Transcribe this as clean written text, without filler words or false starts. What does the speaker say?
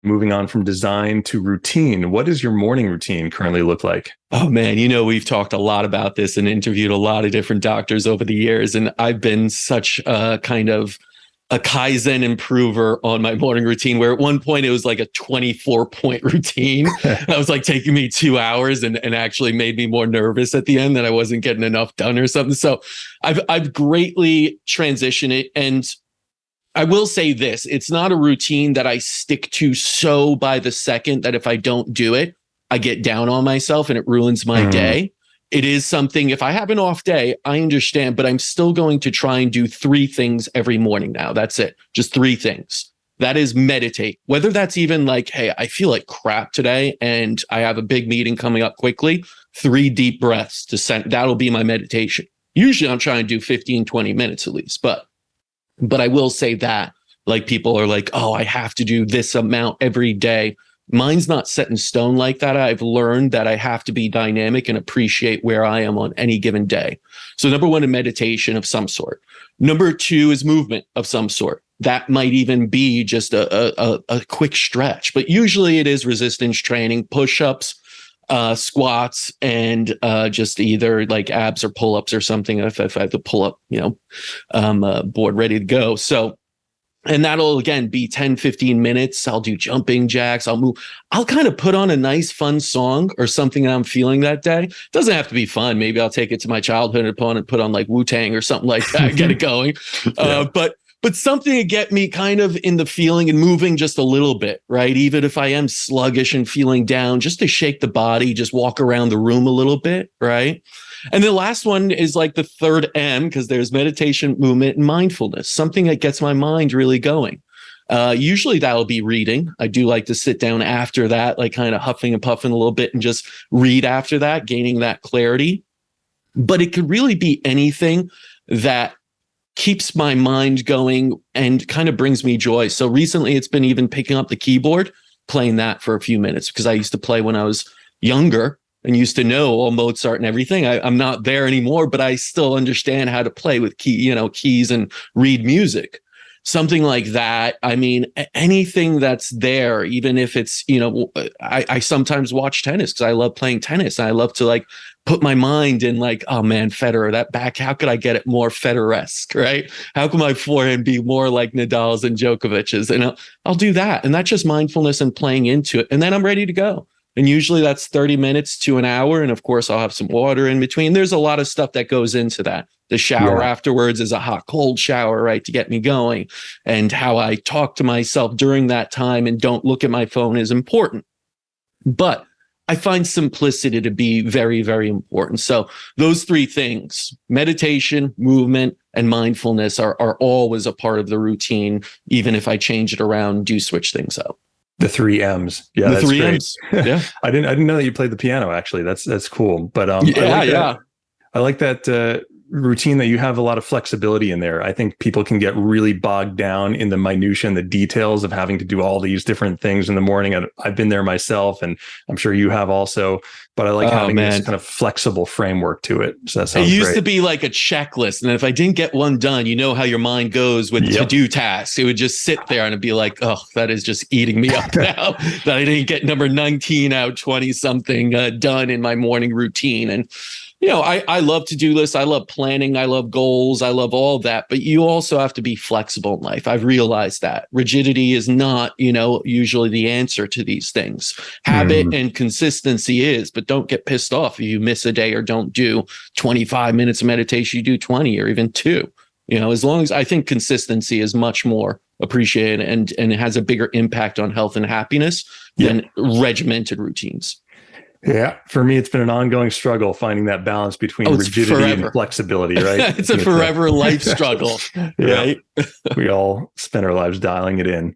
moving on from design to routine. What does your morning routine currently look like? Oh man, we've talked a lot about this and interviewed a lot of different doctors over the years. And I've been such a kind of a Kaizen improver on my morning routine, where at one point it was like a 24-point routine. That was like taking me 2 hours and actually made me more nervous at the end that I wasn't getting enough done or something. So I've greatly transitioned it. And I will say this, it's not a routine that I stick to so by the second that if I don't do it, I get down on myself and it ruins my day. It is something, if I have an off day, I understand, but I'm still going to try and do 3 things every morning now. That's it. Just 3 things. That is meditate. Whether that's even like, hey, I feel like crap today and I have a big meeting coming up quickly, 3 deep breaths to send. That'll be my meditation. Usually I'm trying to do 15, 20 minutes at least, but I will say that, like, people are like, oh, I have to do this amount every day. Mine's not set in stone like that. I've learned that I have to be dynamic and appreciate where I am on any given day. So number 1 is meditation of some sort. Number 2 is movement of some sort. That might even be just a quick stretch, but usually it is resistance training, push-ups, squats, and just either like abs or pull-ups or something if I have to pull up, board ready to go. So, and that'll again be 10, 15 minutes. I'll do jumping jacks. I'll move. I'll kind of put on a nice fun song or something that I'm feeling that day. Doesn't have to be fun. Maybe I'll take it to my childhood and put on like Wu-Tang or something like that, get it going. But something to get me kind of in the feeling and moving just a little bit, right? Even if I am sluggish and feeling down, just to shake the body, just walk around the room a little bit, right? And the last one is like the 3rd M, because there's meditation, movement, and mindfulness, something that gets my mind really going. Usually that'll be reading. I do like to sit down after that, like kind of huffing and puffing a little bit and just read after that, gaining that clarity. But it could really be anything that keeps my mind going and kind of brings me joy. So recently it's been even picking up the keyboard, playing that for a few minutes, because I used to play when I was younger and used to know all Mozart and everything. I'm not there anymore, but I still understand how to play with keys and read music. Something like that. I mean, anything that's there, even if it's, I sometimes watch tennis because I love playing tennis. And I love to like put my mind in like, oh man, Federer, that back, how could I get it more Federer-esque, right? How can my forehand be more like Nadal's and Djokovic's? And I'll do that. And that's just mindfulness and playing into it. And then I'm ready to go. And usually that's 30 minutes to an hour. And of course, I'll have some water in between. There's a lot of stuff that goes into that. The shower afterwards is a hot, cold shower, right, to get me going. And how I talk to myself during that time and don't look at my phone is important. But I find simplicity to be very, very important. So those 3 things, meditation, movement, and mindfulness are always a part of the routine, even if I change it around, do switch things up. The 3 M's. Yeah, the 3 M's. Yeah. I didn't know that you played the piano, actually. That's cool. But I like that routine that you have a lot of flexibility in there. I think people can get really bogged down in the minutia and the details of having to do all these different things in the morning. I've been there myself, and I'm sure you have also. But I like having this kind of flexible framework to it. So that sounds great. It used to be like a checklist. And if I didn't get one done, you know how your mind goes with to-do tasks. It would just sit there and it'd be like, oh, that is just eating me up now that I didn't get number 19 out 20 something done in my morning routine. And I love to do this. I love planning. I love goals. I love all that. But you also have to be flexible in life. I've realized that rigidity is not, usually the answer to these things. Habit and consistency is, but don't get pissed off if you miss a day or don't do 25 minutes of meditation. You do 20 or even 2. As long as I think consistency is much more appreciated and it has a bigger impact on health and happiness than regimented routines. Yeah, for me, it's been an ongoing struggle finding that balance between rigidity and flexibility, right? It's a forever life struggle, right? We all spend our lives dialing it in.